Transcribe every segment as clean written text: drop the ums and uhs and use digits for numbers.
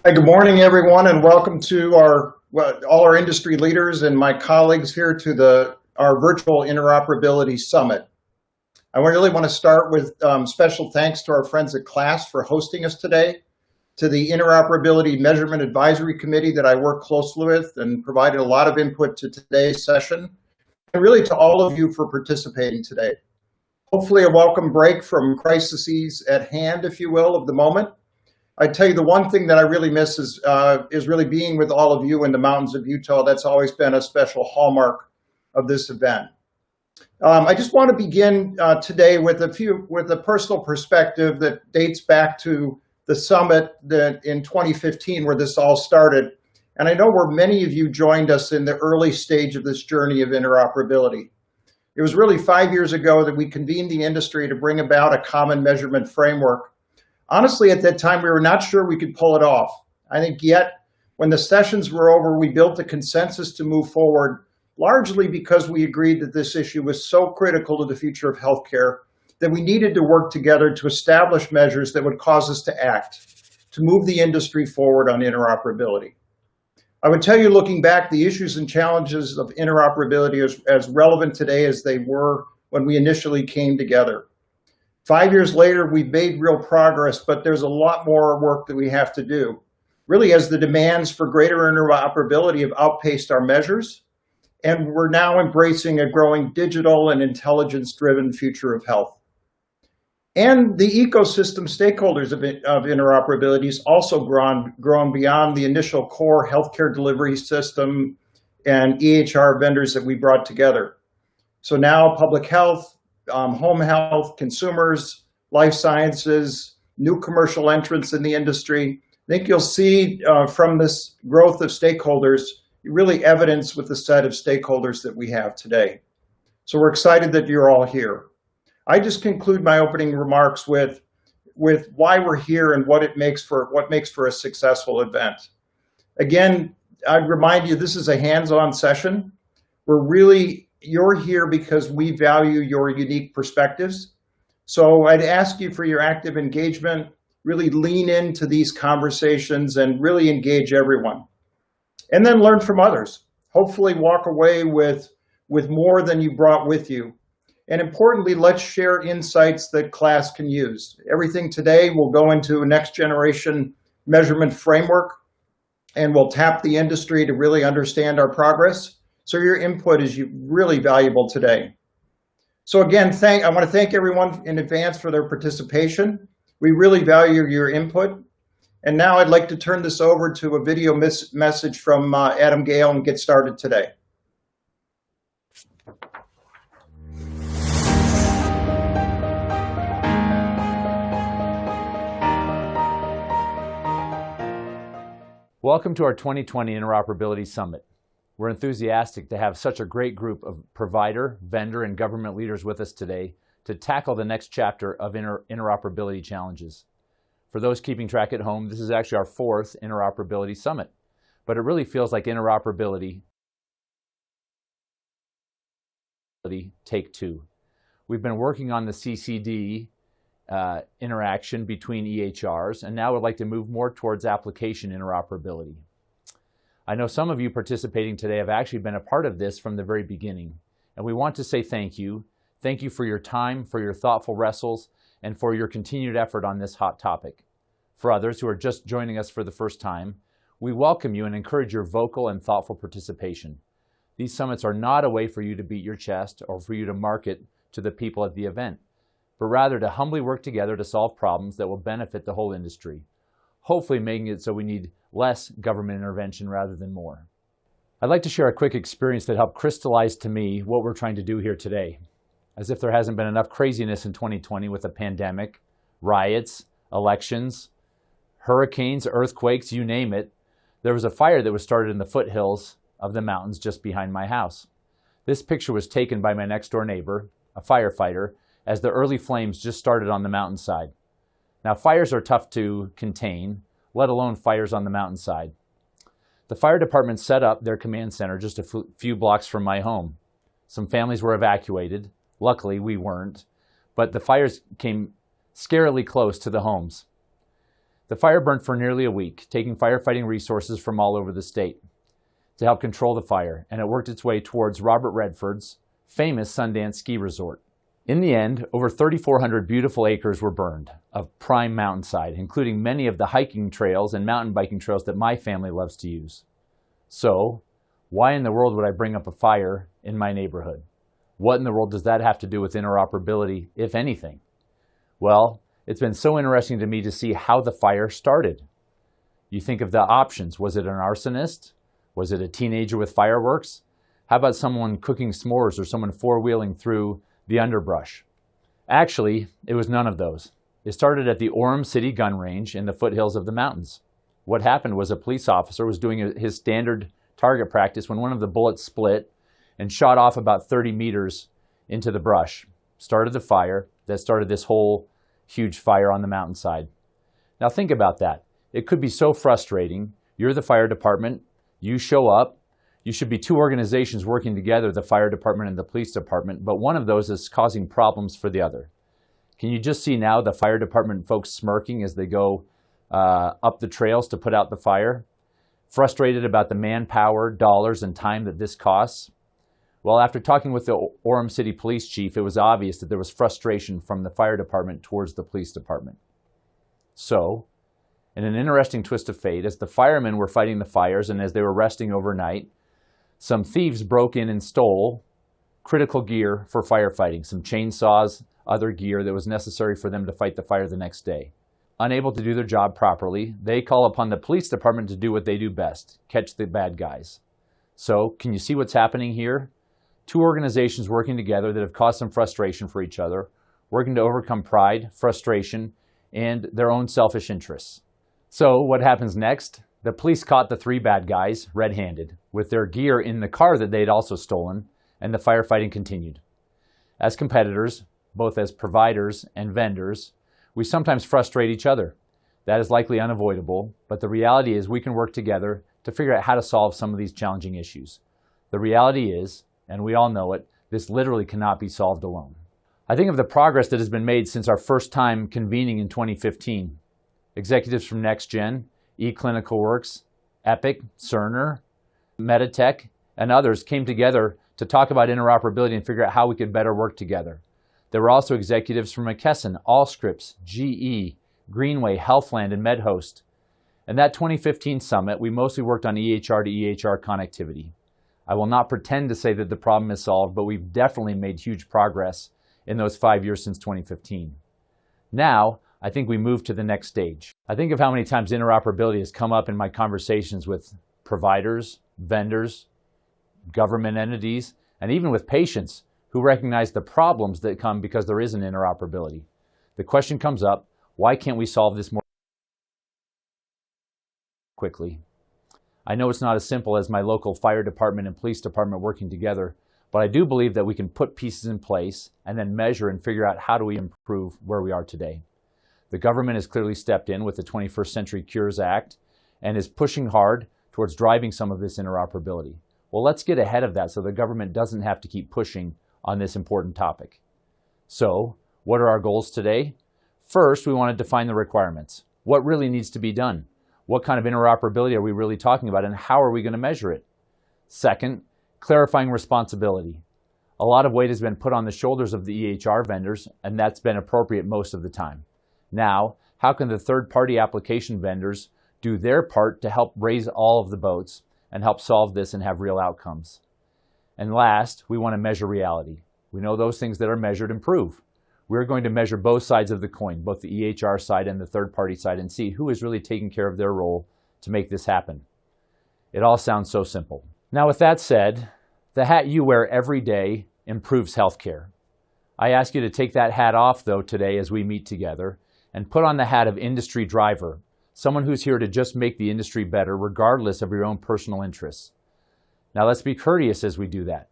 Hi, good morning, everyone, and welcome to all our industry leaders and my colleagues here to our virtual Interoperability Summit. I really want to start with special thanks to our friends at KLAS for hosting us today, to the Interoperability Measurement Advisory Committee that I work closely with and provided a lot of input to today's session, and really to all of you for participating today. Hopefully a welcome break from crises at hand, if you will, of the moment. I tell you, the one thing that I really miss is really being with all of you in the mountains of Utah. That's always been a special hallmark of this event. I just want to begin today with a personal perspective that dates back to the summit in 2015 where this all started. And I know where many of you joined us in the early stage of this journey of interoperability. It was really 5 years ago that we convened the industry to bring about a common measurement framework. Honestly, at that time, we were not sure we could pull it off. I think yet, when the sessions were over, we built a consensus to move forward, largely because we agreed that this issue was so critical to the future of healthcare that we needed to work together to establish measures that would cause us to act, to move the industry forward on interoperability. I would tell you, looking back, the issues and challenges of interoperability are as relevant today as they were when we initially came together. 5 years later, we've made real progress, but there's a lot more work that we have to do, really as the demands for greater interoperability have outpaced our measures, and we're now embracing a growing digital and intelligence-driven future of health. And the ecosystem stakeholders of interoperability has also grown beyond the initial core healthcare delivery system and EHR vendors that we brought together. So now public health, home health, consumers, life sciences, new commercial entrants in the industry. I think you'll see from this growth of stakeholders, really evidence with the set of stakeholders that we have today. So we're excited that you're all here. I just conclude my opening remarks with why we're here and what makes for a successful event. Again, I'd remind you, this is a hands-on session. You're here because we value your unique perspectives. So I'd ask you for your active engagement, really lean into these conversations and really engage everyone. And then learn from others. Hopefully walk away with more than you brought with you. And importantly, let's share insights that KLAS can use. Everything today will go into a next generation measurement framework, and we'll tap the industry to really understand our progress. So your input is really valuable today. So again, I want to thank everyone in advance for their participation. We really value your input. And now I'd like to turn this over to a video message from Adam Gale and get started today. Welcome to our 2020 Interoperability Summit. We're enthusiastic to have such a great group of provider, vendor, and government leaders with us today to tackle the next chapter of interoperability challenges. For those keeping track at home, this is actually our 4th Interoperability Summit, but it really feels like interoperability take 2. We've been working on the CCD interaction between EHRs, and now would like to move more towards application interoperability. I know some of you participating today have actually been a part of this from the very beginning, and we want to say thank you. Thank you for your time, for your thoughtful wrestles, and for your continued effort on this hot topic. For others who are just joining us for the first time, we welcome you and encourage your vocal and thoughtful participation. These summits are not a way for you to beat your chest or for you to market to the people at the event, but rather to humbly work together to solve problems that will benefit the whole industry, hopefully making it so we need less government intervention rather than more. I'd like to share a quick experience that helped crystallize to me what we're trying to do here today. As if there hasn't been enough craziness in 2020 with a pandemic, riots, elections, hurricanes, earthquakes, you name it, there was a fire that was started in the foothills of the mountains just behind my house. This picture was taken by my next door neighbor, a firefighter, as the early flames just started on the mountainside. Now, fires are tough to contain, let alone fires on the mountainside. The fire department set up their command center just a few blocks from my home. Some families were evacuated. Luckily, we weren't, but the fires came scarily close to the homes. The fire burnt for nearly a week, taking firefighting resources from all over the state to help control the fire, and it worked its way towards Robert Redford's famous Sundance ski resort. In the end, over 3,400 beautiful acres were burned of prime mountainside, including many of the hiking trails and mountain biking trails that my family loves to use. So, why in the world would I bring up a fire in my neighborhood? What in the world does that have to do with interoperability, if anything? Well, it's been so interesting to me to see how the fire started. You think of the options. Was it an arsonist? Was it a teenager with fireworks? How about someone cooking s'mores or someone four-wheeling through the underbrush? Actually, it was none of those. It started at the Orem City gun range in the foothills of the mountains. What happened was a police officer was doing his standard target practice when one of the bullets split and shot off about 30 meters into the brush. Started the fire that started this whole huge fire on the mountainside. Now think about that. It could be so frustrating. You're the fire department. You show up. You should be two organizations working together, the fire department and the police department, but one of those is causing problems for the other. Can you just see now the fire department folks smirking as they go up the trails to put out the fire? Frustrated about the manpower, dollars, and time that this costs? Well, after talking with the Orem City Police Chief, it was obvious that there was frustration from the fire department towards the police department. So, in an interesting twist of fate, as the firemen were fighting the fires and as they were resting overnight, some thieves broke in and stole critical gear for firefighting, some chainsaws, other gear that was necessary for them to fight the fire the next day. Unable to do their job properly, they call upon the police department to do what they do best, catch the bad guys. So, can you see what's happening here? Two organizations working together that have caused some frustration for each other, working to overcome pride, frustration, and their own selfish interests. So what happens next? The police caught the three bad guys red-handed with their gear in the car that they'd also stolen, and the firefighting continued. As competitors, both as providers and vendors, we sometimes frustrate each other. That is likely unavoidable, but the reality is we can work together to figure out how to solve some of these challenging issues. The reality is, and we all know it, this literally cannot be solved alone. I think of the progress that has been made since our first time convening in 2015. Executives from NextGen, eClinicalWorks, Epic, Cerner, Meditech, and others came together to talk about interoperability and figure out how we could better work together. There were also executives from McKesson, Allscripts, GE, Greenway, Healthland, and MedHost. In that 2015 summit, we mostly worked on EHR to EHR connectivity. I will not pretend to say that the problem is solved, but we've definitely made huge progress in those 5 years since 2015. Now, I think we move to the next stage. I think of how many times interoperability has come up in my conversations with providers, vendors, government entities, and even with patients who recognize the problems that come because there isn't interoperability. The question comes up, why can't we solve this more quickly? I know it's not as simple as my local fire department and police department working together, but I do believe that we can put pieces in place and then measure and figure out how do we improve where we are today. The government has clearly stepped in with the 21st Century Cures Act and is pushing hard towards driving some of this interoperability. Well, let's get ahead of that so the government doesn't have to keep pushing on this important topic. So, what are our goals today? First, we want to define the requirements. What really needs to be done? What kind of interoperability are we really talking about, and how are we going to measure it? Second, clarifying responsibility. A lot of weight has been put on the shoulders of the EHR vendors, and that's been appropriate most of the time. Now, how can the third-party application vendors do their part to help raise all of the boats and help solve this and have real outcomes? And last, we want to measure reality. We know those things that are measured improve. We're going to measure both sides of the coin, both the EHR side and the third-party side, and see who is really taking care of their role to make this happen. It all sounds so simple. Now, with that said, the hat you wear every day improves healthcare. I ask you to take that hat off, though, today as we meet together, and put on the hat of industry driver, someone who's here to just make the industry better regardless of your own personal interests. Now, let's be courteous as we do that.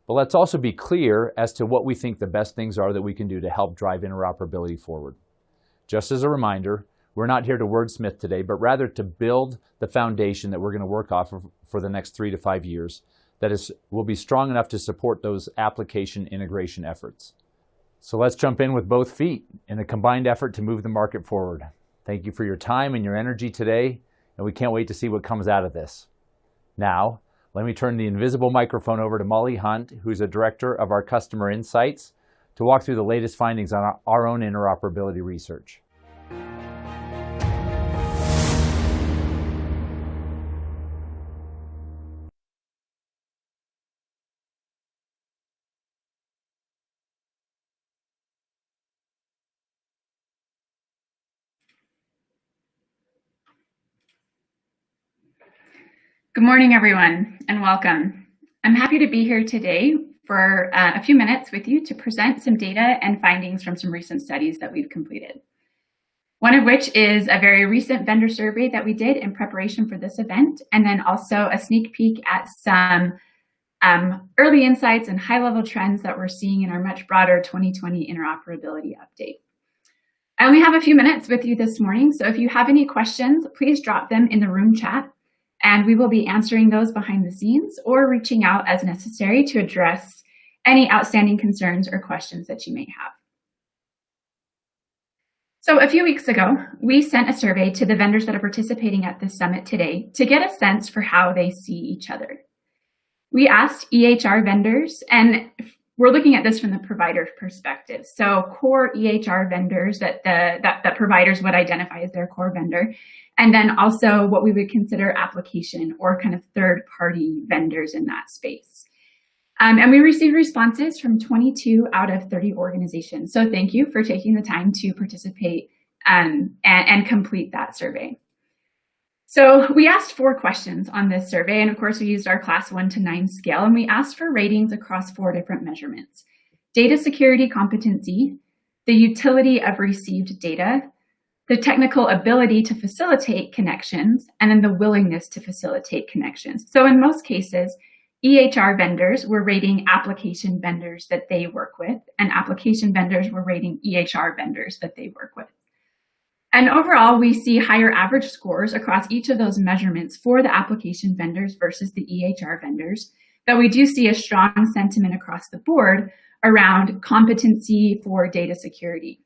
But let's also be clear as to what we think the best things are that we can do to help drive interoperability forward. Just as a reminder, we're not here to wordsmith today, but rather to build the foundation that we're going to work off of for the next 3 to 5 years that will be strong enough to support those application integration efforts. So let's jump in with both feet in a combined effort to move the market forward. Thank you for your time and your energy today, and we can't wait to see what comes out of this. Now, let me turn the invisible microphone over to Molly Hunt, who's a director of our Customer Insights, to walk through the latest findings on our own interoperability research. Good morning, everyone, and welcome. I'm happy to be here today for a few minutes with you to present some data and findings from some recent studies that we've completed. One of which is a very recent vendor survey that we did in preparation for this event, and then also a sneak peek at some early insights and high-level trends that we're seeing in our much broader 2020 interoperability update. I only have a few minutes with you this morning, so if you have any questions, please drop them in the room chat, and we will be answering those behind the scenes or reaching out as necessary to address any outstanding concerns or questions that you may have. So a few weeks ago, we sent a survey to the vendors that are participating at this summit today to get a sense for how they see each other. We asked EHR vendors, and we're looking at this from the provider perspective. So core EHR vendors that providers would identify as their core vendor, and then also what we would consider application or kind of third-party vendors in that space. And we received responses from 22 out of 30 organizations. So thank you for taking the time to participate and complete that survey. So we asked 4 questions on this survey, and of course we used our class 1 to 9 scale, and we asked for ratings across 4 different measurements: data security competency, the utility of received data, the technical ability to facilitate connections, and then the willingness to facilitate connections. So in most cases, EHR vendors were rating application vendors that they work with, and application vendors were rating EHR vendors that they work with. And overall, we see higher average scores across each of those measurements for the application vendors versus the EHR vendors, but we do see a strong sentiment across the board around competency for data security.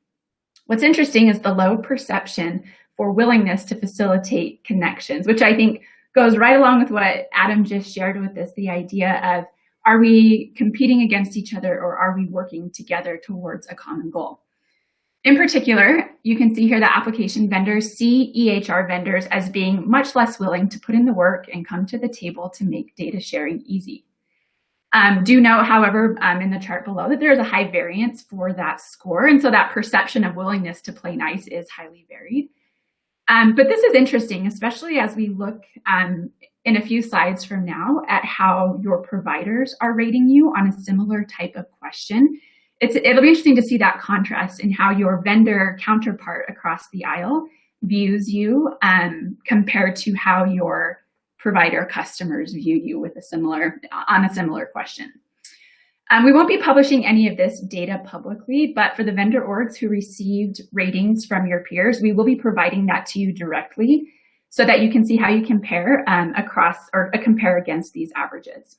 What's interesting is the low perception for willingness to facilitate connections, which I think goes right along with what Adam just shared with us, the idea of, are we competing against each other or are we working together towards a common goal? In particular, you can see here that application vendors see EHR vendors as being much less willing to put in the work and come to the table to make data sharing easy. Do note, however, in the chart below that there is a high variance for that score, and so that perception of willingness to play nice is highly varied. But this is interesting, especially as we look in a few slides from now at how your providers are rating you on a similar type of question. It'll be interesting to see that contrast in how your vendor counterpart across the aisle views you compared to how your provider customers view you on a similar question. We won't be publishing any of this data publicly, but for the vendor orgs who received ratings from your peers, we will be providing that to you directly so that you can see how you compare compare against these averages.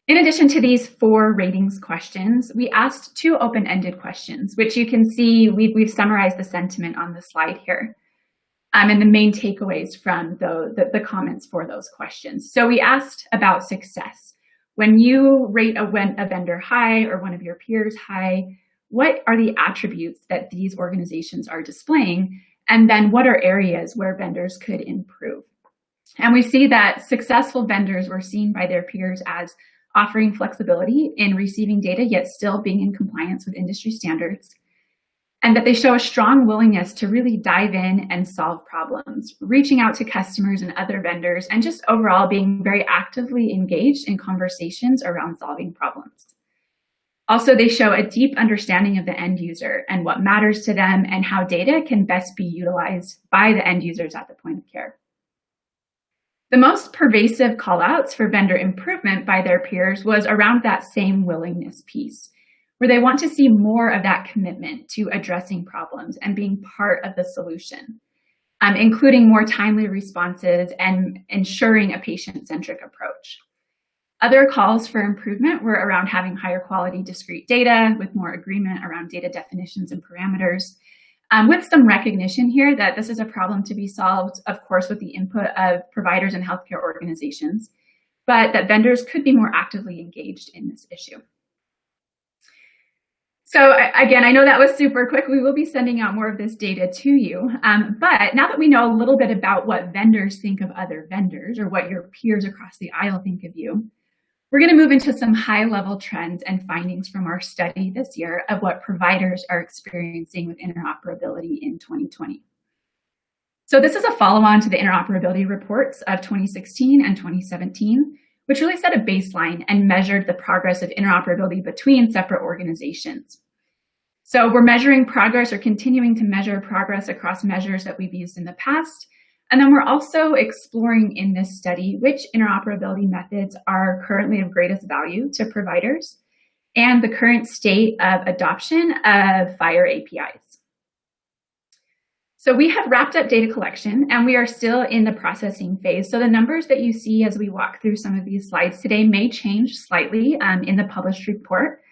In addition to these 4 ratings questions, we asked 2 open-ended questions, which you can see we've summarized the sentiment on the slide here, and the main takeaways from the comments for those questions. So we asked about success. When you rate a vendor high or one of your peers high, what are the attributes that these organizations are displaying? And then what are areas where vendors could improve? And we see that successful vendors were seen by their peers as offering flexibility in receiving data, yet still being in compliance with industry standards, and that they show a strong willingness to really dive in and solve problems, reaching out to customers and other vendors, and just overall being very actively engaged in conversations around solving problems. Also, they show a deep understanding of the end user and what matters to them and how data can best be utilized by the end users at the point of care. The most pervasive callouts for vendor improvement by their peers was around that same willingness piece, where they want to see more of that commitment to addressing problems and being part of the solution, including more timely responses and ensuring a patient-centric approach. Other calls for improvement were around having higher quality discrete data with more agreement around data definitions and parameters, with some recognition here that this is a problem to be solved, of course, with the input of providers and healthcare organizations, but that vendors could be more actively engaged in this issue. So again, I know that was super quick. We will be sending out more of this data to you. But now that we know a little bit about what vendors think of other vendors, or what your peers across the aisle think of you, we're going to move into some high-level trends and findings from our study this year of what providers are experiencing with interoperability in 2020. So this is a follow-on to the interoperability reports of 2016 and 2017, which really set a baseline and measured the progress of interoperability between separate organizations. So we're measuring progress, or continuing to measure progress across measures that we've used in the past. And then we're also exploring in this study which interoperability methods are currently of greatest value to providers and the current state of adoption of FHIR APIs. So we have wrapped up data collection and we are still in the processing phase. So the numbers that you see as we walk through some of these slides today may change slightly in the published report.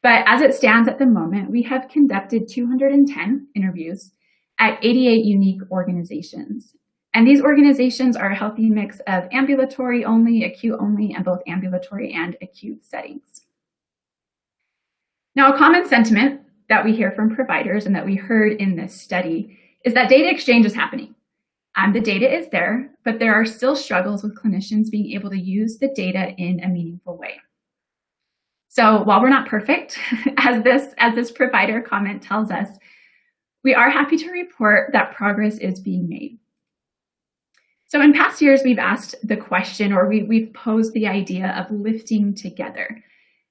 But as it stands at the moment, we have conducted 210 interviews at 88 unique organizations. And these organizations are a healthy mix of ambulatory only, acute only, and both ambulatory and acute settings. Now, a common sentiment that we hear from providers and that we heard in this study is that data exchange is happening. The data is there, but there are still struggles with clinicians being able to use the data in a meaningful way. So while we're not perfect, as this provider comment tells us, we are happy to report that progress is being made. So in past years, we've asked the question, or we've posed the idea of lifting together.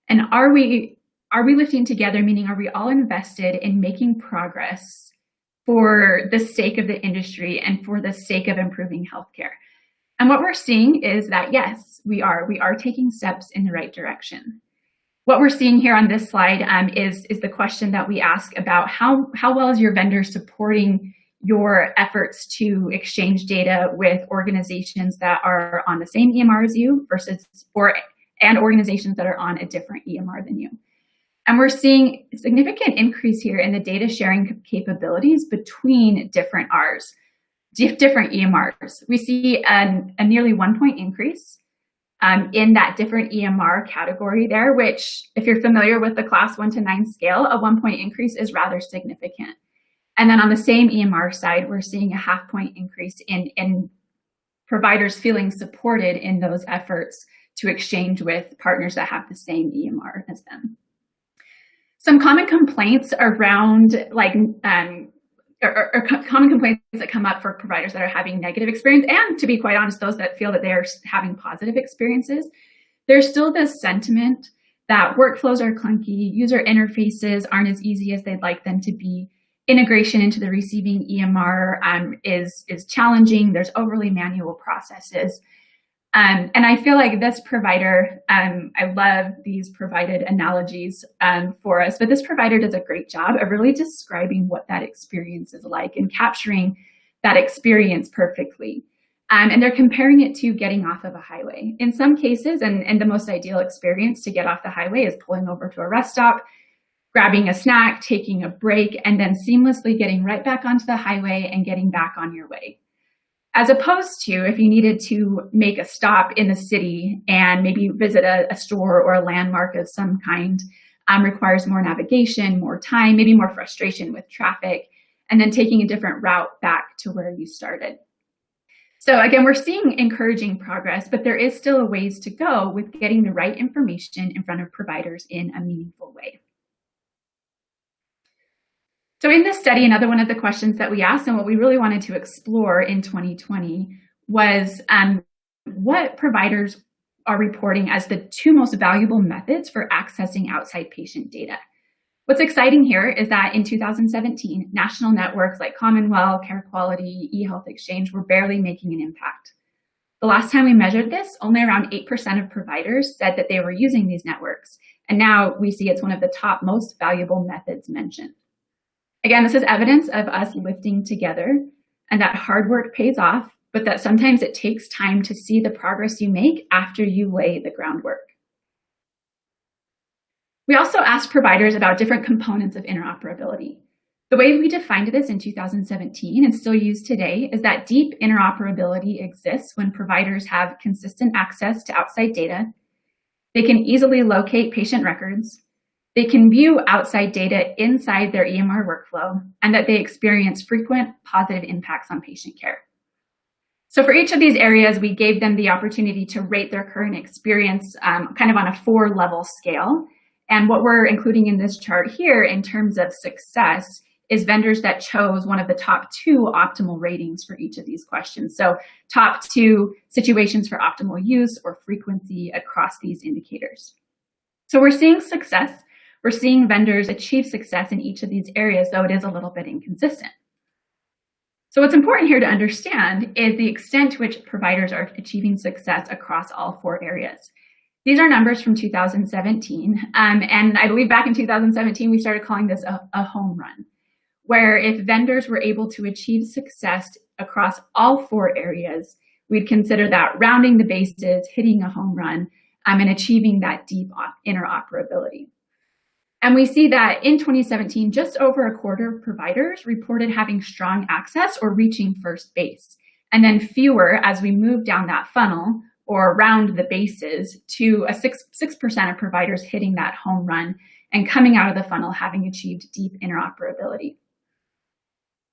And are we lifting together, meaning are we all invested in making progress for the sake of the industry and for the sake of improving healthcare? And what we're seeing is that, yes, we are taking steps in the right direction. What we're seeing here on this slide is the question that we ask about how well is your vendor supporting your efforts to exchange data with organizations that are on the same EMR as you and organizations that are on a different EMR than you. And we're seeing a significant increase here in the data sharing capabilities between different different EMRs. We see a nearly 1 point increase in that different EMR category there, which, if you're familiar with the KLAS 1 to 9 scale, a 1 point increase is rather significant. And then on the same EMR side, we're seeing a ½ point increase in providers feeling supported in those efforts to exchange with partners that have the same EMR as them. Some common complaints around common complaints that come up for providers that are having negative experience, and to be quite honest, those that feel that they're having positive experiences, there's still this sentiment that workflows are clunky, user interfaces aren't as easy as they'd like them to be, integration into the receiving EMR is challenging, there's overly manual processes. And I feel like this provider, I love these provided analogies for us, but this provider does a great job of really describing what that experience is like and capturing that experience perfectly. And they're comparing it to getting off of a highway. In some cases, and the most ideal experience to get off the highway is pulling over to a rest stop, grabbing a snack, taking a break, and then seamlessly getting right back onto the highway and getting back on your way. As opposed to if you needed to make a stop in the city and maybe visit a store or a landmark of some kind, requires more navigation, more time, maybe more frustration with traffic, and then taking a different route back to where you started. So again, we're seeing encouraging progress, but there is still a ways to go with getting the right information in front of providers in a meaningful way. So in this study, another one of the questions that we asked and what we really wanted to explore in 2020 was what providers are reporting as the two most valuable methods for accessing outside patient data. What's exciting here is that in 2017, national networks like Commonwealth, Care Quality, eHealth Exchange were barely making an impact. The last time we measured this, only around 8% of providers said that they were using these networks. And now we see it's one of the top most valuable methods mentioned. Again, this is evidence of us lifting together and that hard work pays off, but that sometimes it takes time to see the progress you make after you lay the groundwork. We also asked providers about different components of interoperability. The way we defined this in 2017 and still use today is that deep interoperability exists when providers have consistent access to outside data, they can easily locate patient records, they can view outside data inside their EMR workflow, and that they experience frequent positive impacts on patient care. So for each of these areas, we gave them the opportunity to rate their current experience kind of on a 4-level scale. And what we're including in this chart here in terms of success is vendors that chose one of the top 2 optimal ratings for each of these questions. So top 2 situations for optimal use or frequency across these indicators. So we're seeing success. We're seeing vendors achieve success in each of these areas, though it is a little bit inconsistent. So what's important here to understand is the extent to which providers are achieving success across all 4 areas. These are numbers from 2017, and I believe back in 2017, we started calling this a home run, where if vendors were able to achieve success across all 4 areas, we'd consider that rounding the bases, hitting a home run, and achieving that deep interoperability. And we see that in 2017, just over a quarter of providers reported having strong access or reaching first base, and then fewer as we move down that funnel or round the bases to a 6% of providers hitting that home run and coming out of the funnel having achieved deep interoperability.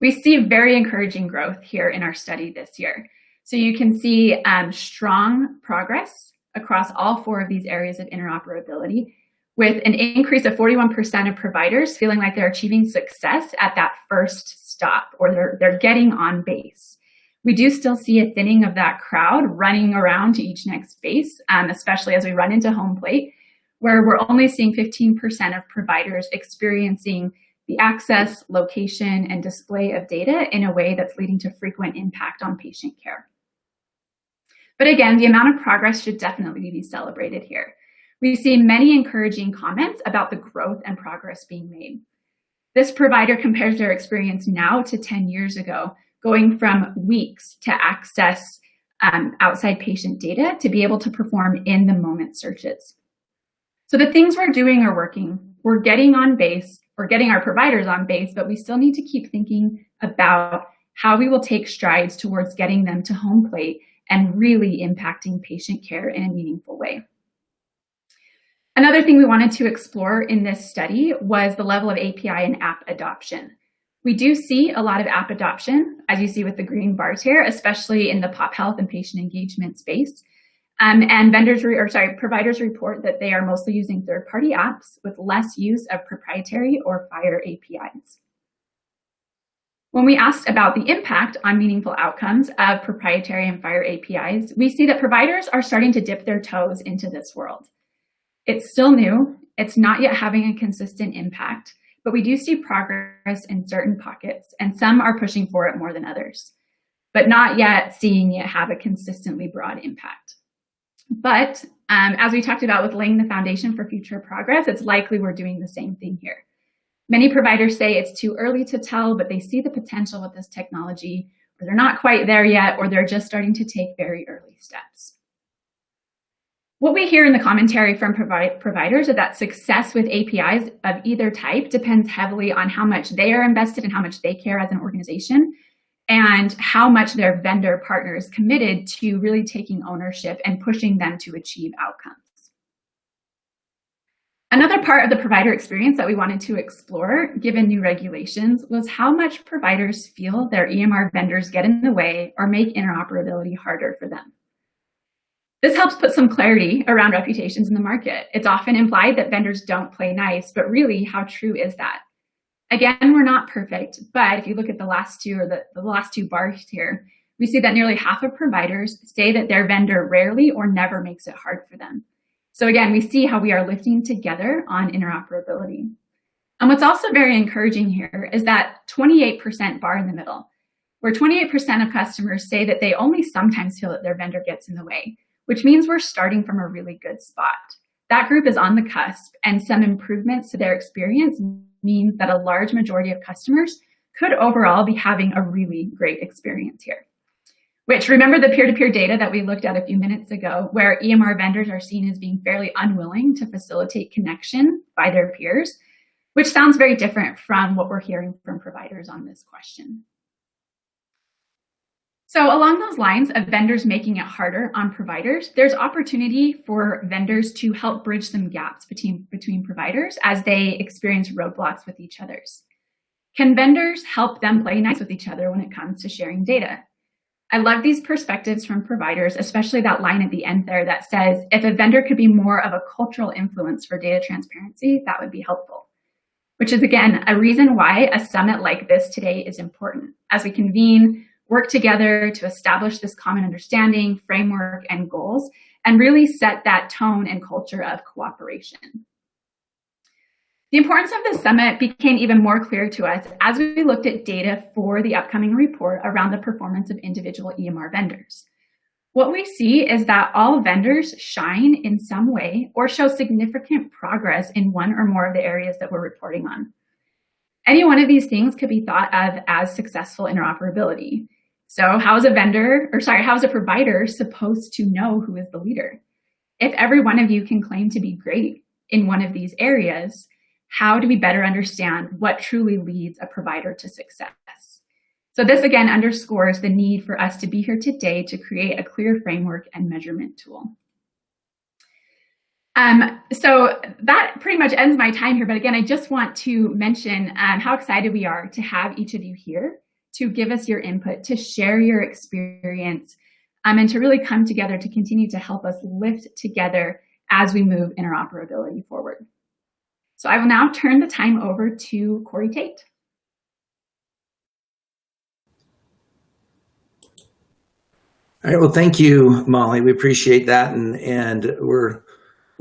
We see very encouraging growth here in our study this year. So you can see strong progress across all 4 of these areas of interoperability, with an increase of 41% of providers feeling like they're achieving success at that first stop, or they're getting on base. We do still see a thinning of that crowd running around to each next base, especially as we run into home plate, where we're only seeing 15% of providers experiencing the access, location, and display of data in a way that's leading to frequent impact on patient care. But again, the amount of progress should definitely be celebrated here. We see many encouraging comments about the growth and progress being made. This provider compares their experience now to 10 years ago, going from weeks to access outside patient data to be able to perform in-the-moment searches. So the things we're doing are working. We're getting on base, we're getting our providers on base, but we still need to keep thinking about how we will take strides towards getting them to home plate and really impacting patient care in a meaningful way. Another thing we wanted to explore in this study was the level of API and app adoption. We do see a lot of app adoption, as you see with the green bars here, especially in the pop health and patient engagement space. And providers report that they are mostly using third-party apps with less use of proprietary or FHIR APIs. When we asked about the impact on meaningful outcomes of proprietary and FHIR APIs, we see that providers are starting to dip their toes into this world. It's still new, it's not yet having a consistent impact, but we do see progress in certain pockets, and some are pushing for it more than others, but not yet seeing it have a consistently broad impact. But as we talked about with laying the foundation for future progress, it's likely we're doing the same thing here. Many providers say it's too early to tell, but they see the potential with this technology, or they're not quite there yet, or they're just starting to take very early steps. What we hear in the commentary from providers is that success with APIs of either type depends heavily on how much they are invested and how much they care as an organization, and how much their vendor partner is committed to really taking ownership and pushing them to achieve outcomes. Another part of the provider experience that we wanted to explore, given new regulations, was how much providers feel their EMR vendors get in the way or make interoperability harder for them. This helps put some clarity around reputations in the market. It's often implied that vendors don't play nice, but really, how true is that? Again, we're not perfect, but if you look at the last two or the last 2 bars here, we see that nearly half of providers say that their vendor rarely or never makes it hard for them. So again, we see how we are lifting together on interoperability. And what's also very encouraging here is that 28% bar in the middle, where 28% of customers say that they only sometimes feel that their vendor gets in the way, which means we're starting from a really good spot. That group is on the cusp, and some improvements to their experience means that a large majority of customers could overall be having a really great experience here. Which, remember the peer-to-peer data that we looked at a few minutes ago, where EMR vendors are seen as being fairly unwilling to facilitate connection by their peers. which sounds very different from what we're hearing from providers on this question. So along those lines of vendors making it harder on providers, there's opportunity for vendors to help bridge some gaps between providers as they experience roadblocks with each other's. Can vendors help them play nice with each other when it comes to sharing data? I love these perspectives from providers, especially that line at the end there that says, if a vendor could be more of a cultural influence for data transparency, that would be helpful. Which is, again, a reason why a summit like this today is important. As we convene, work together to establish this common understanding, framework, and goals, and really set that tone and culture of cooperation. The importance of the summit became even more clear to us as we looked at data for the upcoming report around the performance of individual EMR vendors. What we see is that all vendors shine in some way or show significant progress in one or more of the areas that we're reporting on. Any one of these things could be thought of as successful interoperability. So how is a provider supposed to know who is the leader? If every one of you can claim to be great in one of these areas, how do we better understand what truly leads a provider to success? So this again underscores the need for us to be here today to create a clear framework and measurement tool. So that pretty much ends my time here. But again, I just want to mention how excited we are to have each of you here to give us your input, to share your experience, and to really come together to continue to help us lift together as we move interoperability forward. So I will now turn the time over to Corey Tate. All right, well, thank you, Molly. We appreciate that, and we're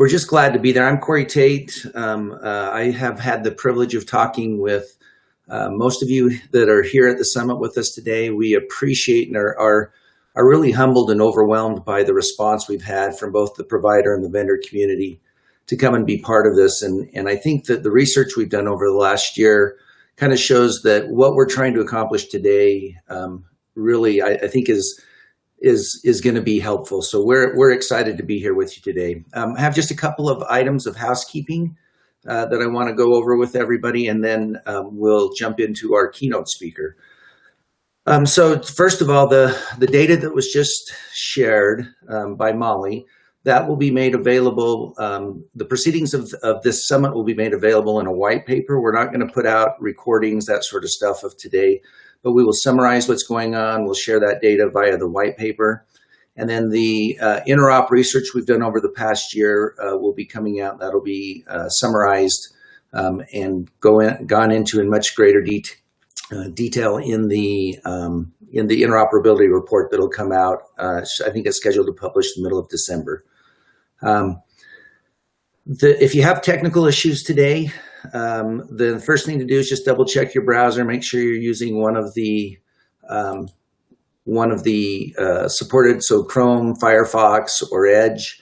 just glad to be there. I'm Corey Tate. I have had the privilege of talking with most of you that are here at the summit with us today. We appreciate and are really humbled and overwhelmed by the response we've had from both the provider and the vendor community to come and be part of this. And I think that the research we've done over the last year kind of shows that what we're trying to accomplish today really, I think is going to be helpful. So we're excited to be here with you today. I have just a couple of items of housekeeping that I want to go over with everybody, and then we'll jump into our keynote speaker. So first of all, the data that was just shared by Molly, that will be made available. The proceedings of this summit will be made available in a white paper. We're not going to put out recordings, that sort of stuff of today, but we will summarize what's going on. We'll share that data via the white paper. And then the interop research we've done over the past year will be coming out. That'll be summarized and gone into in much greater detail in the interoperability report that'll come out. I think it's scheduled to publish in the middle of December. If you have technical issues today, the first thing to do is just double check your browser, make sure you're using one of the supported, so Chrome, Firefox, or Edge.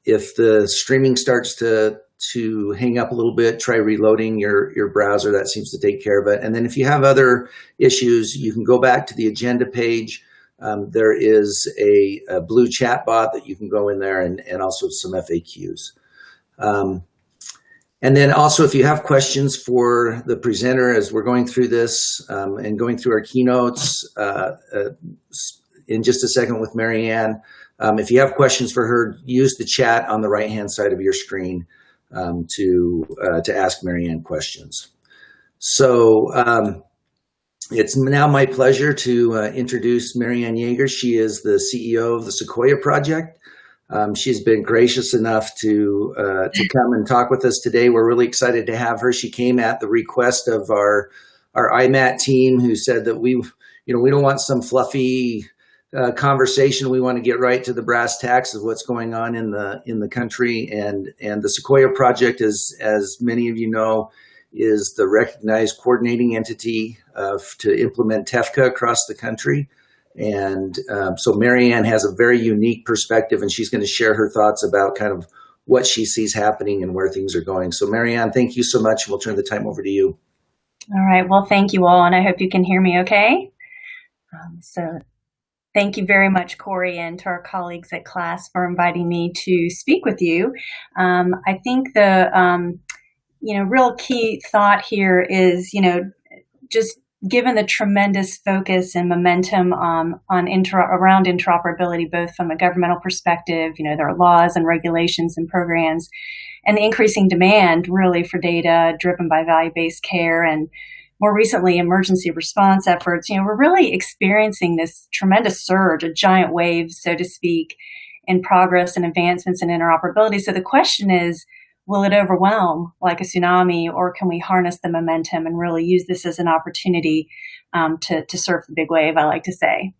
If the streaming starts to hang up a little bit, try reloading your browser. That seems to take care of it. And then if you have other issues, you can go back to the agenda page. There is a blue chat bot that you can go in there and also some FAQs. And then also, if you have questions for the presenter as we're going through this and going through our keynotes in just a second with Marianne, if you have questions for her, use the chat on the right-hand side of your screen to ask Marianne questions. So it's now my pleasure to introduce Marianne Yeager. She is the CEO of the Sequoia Project. She's been gracious enough to come and talk with us today. We're really excited to have her. She came at the request of our IMAT team, who said that we don't want some fluffy conversation. We want to get right to the brass tacks of what's going on in the country. And the Sequoia Project, as many of you know, is the recognized coordinating entity to implement TEFCA across the country. And so Marianne has a very unique perspective, and she's going to share her thoughts about kind of what she sees happening and where things are going. So Marianne, thank you so much. We'll turn the time over to you. All right. Well, thank you all, and I hope you can hear me okay. So thank you very much, Corey, and to our colleagues at KLAS for inviting me to speak with you. I think real key thought here is, just given the tremendous focus and momentum around interoperability, both from a governmental perspective, there are laws and regulations and programs, and the increasing demand really for data driven by value-based care and more recently emergency response efforts, we're really experiencing this tremendous surge, a giant wave, so to speak, in progress and advancements in interoperability. So the question is, will it overwhelm like a tsunami, or can we harness the momentum and really use this as an opportunity to surf the big wave, I like to say.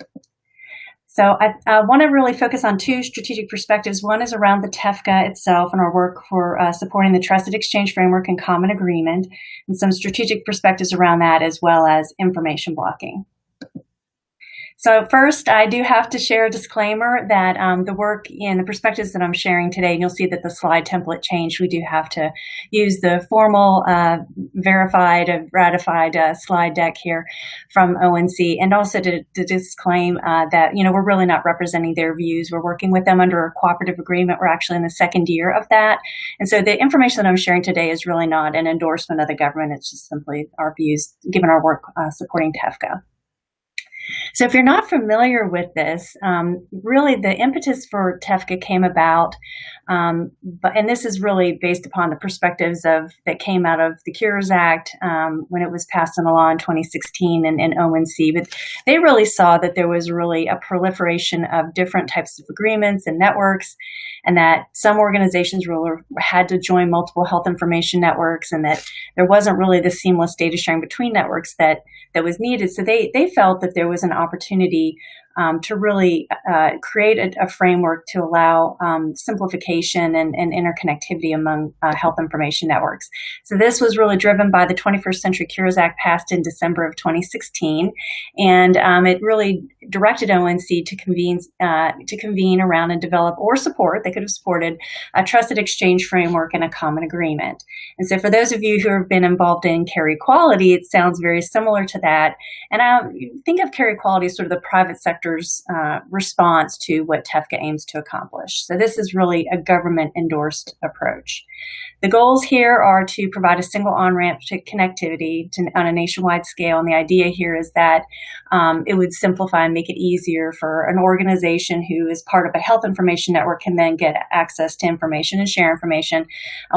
So I want to really focus on two strategic perspectives. One is around the TEFCA itself and our work for supporting the Trusted Exchange Framework and Common Agreement, and some strategic perspectives around that, as well as information blocking. So first, I do have to share a disclaimer that the work and the perspectives that I'm sharing today, and you'll see that the slide template changed. We do have to use the formal, verified, ratified slide deck here from ONC, and also to disclaim that, we're really not representing their views. We're working with them under a cooperative agreement. We're actually in the second year of that. And so the information that I'm sharing today is really not an endorsement of the government. It's just simply our views, given our work supporting TEFCA. So if you're not familiar with this, really the impetus for TEFCA came about, and this is really based upon the perspectives that came out of the Cures Act when it was passed into law in 2016 and ONC. But they really saw that there was really a proliferation of different types of agreements and networks, and that some organizations really had to join multiple health information networks, and that there wasn't really the seamless data sharing between networks that was needed. So they felt that there was an opportunity to really create a framework to allow simplification and interconnectivity among health information networks. So this was really driven by the 21st Century Cures Act passed in December of 2016, and it really directed ONC to convene around and develop or support, they could have supported, a trusted exchange framework and a common agreement. And so for those of you who have been involved in care equality, it sounds very similar to that. And I think of care equality as sort of the private sector's response to what TEFCA aims to accomplish. So this is really a government-endorsed approach. The goals here are to provide a single on-ramp to connectivity on a nationwide scale, and the idea here is that it would simplify and make it easier for an organization who is part of a health information network can then get access to information and share information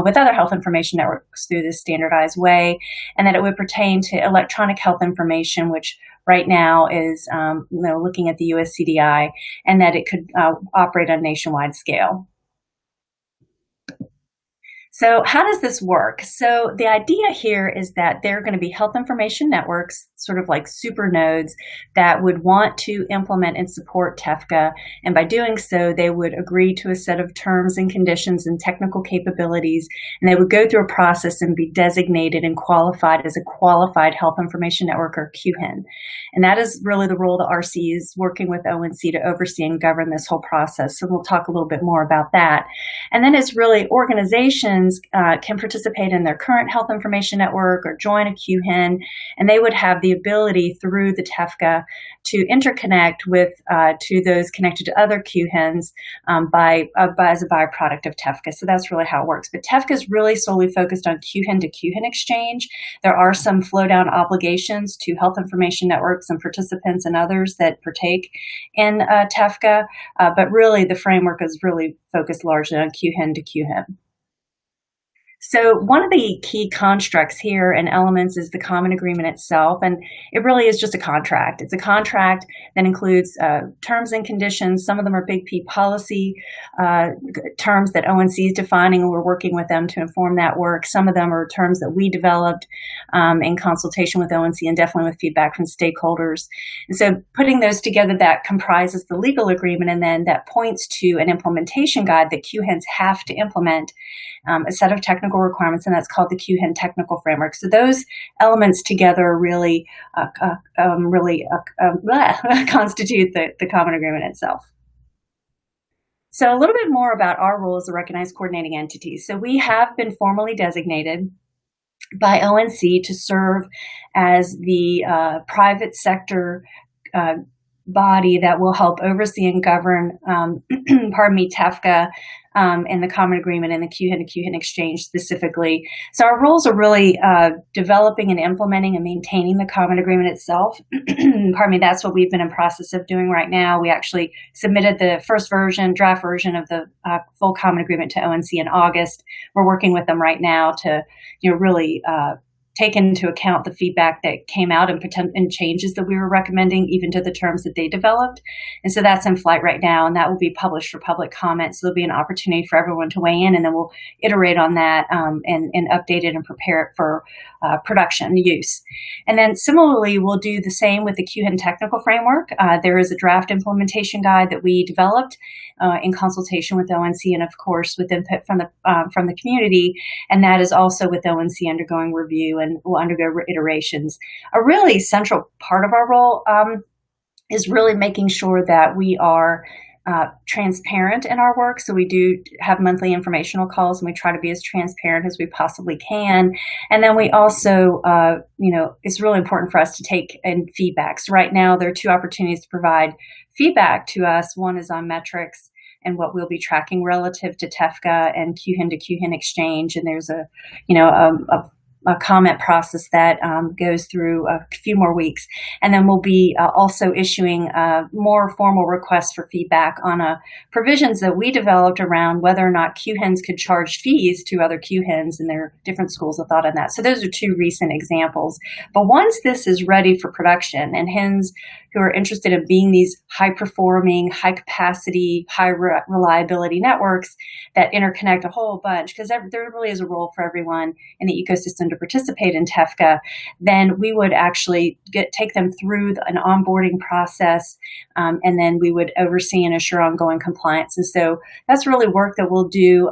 with other health information networks through this standardized way, and that it would pertain to electronic health information, which right now is looking at the US CDI, and that it could operate on a nationwide scale. So how does this work? So the idea here is that there are going to be health information networks, sort of like super nodes, that would want to implement and support TEFCA. And by doing so, they would agree to a set of terms and conditions and technical capabilities, and they would go through a process and be designated and qualified as a qualified health information network, or QHIN. And that is really the role that RC is working with ONC to oversee and govern this whole process. So we'll talk a little bit more about that. And then it's really organizations can participate in their current health information network or join a QHIN, and they would have the ability through the TEFCA to interconnect with to those connected to other QHINs as a byproduct of TEFCA. So that's really how it works. But TEFCA is really solely focused on QHIN to QHIN exchange. There are some flow down obligations to health information networks and participants and others that partake in TEFCA, but really the framework is really focused largely on QHIN to QHIN. So one of the key constructs here and elements is the common agreement itself, and it really is just a contract. It's a contract that includes terms and conditions. Some of them are Big P policy terms that ONC is defining, and we're working with them to inform that work. Some of them are terms that we developed in consultation with ONC and definitely with feedback from stakeholders. And so putting those together, that comprises the legal agreement, and then that points to an implementation guide that QHINs have to implement, a set of technical requirements, and that's called the QHIN technical framework. So those elements together really constitute the common agreement itself. So a little bit more about our role as a recognized coordinating entity. So we have been formally designated by ONC to serve as the private sector body that will help oversee and govern, TEFCA and the common agreement and the QHIN to QHIN exchange specifically. So our roles are really developing and implementing and maintaining the common agreement itself. Pardon me, that's what we've been in process of doing right now. We actually submitted the first version, draft version of the full common agreement to ONC in August. We're working with them right now to really take into account the feedback that came out and changes that we were recommending, even to the terms that they developed. And so that's in flight right now, and that will be published for public comment. So there'll be an opportunity for everyone to weigh in, and then we'll iterate on that and update it and prepare it for production use. And then similarly, we'll do the same with the QHIN technical framework. There is a draft implementation guide that we developed in consultation with ONC and, of course, with input from the community, and that is also with ONC undergoing review and will undergo iterations. A really central part of our role is really making sure that we are transparent in our work. So we do have monthly informational calls, and we try to be as transparent as we possibly can. And then we also, it's really important for us to take in feedback. So right now, there are two opportunities to provide feedback to us. One is on metrics and what we'll be tracking relative to Tesca and QHIN to QHIN exchange. And there's a comment process that goes through a few more weeks. And then we'll be also issuing more formal requests for feedback on provisions that we developed around whether or not QHINs could charge fees to other QHINs, and there are different schools of thought on that. So those are two recent examples. But once this is ready for production, and HINs who are interested in being these high-performing, high-capacity, high-reliability networks that interconnect a whole bunch, because there really is a role for everyone in the ecosystem to participate in Tesca, then we would actually take them through an onboarding process, and then we would oversee and assure ongoing compliance. And so that's really work that we'll do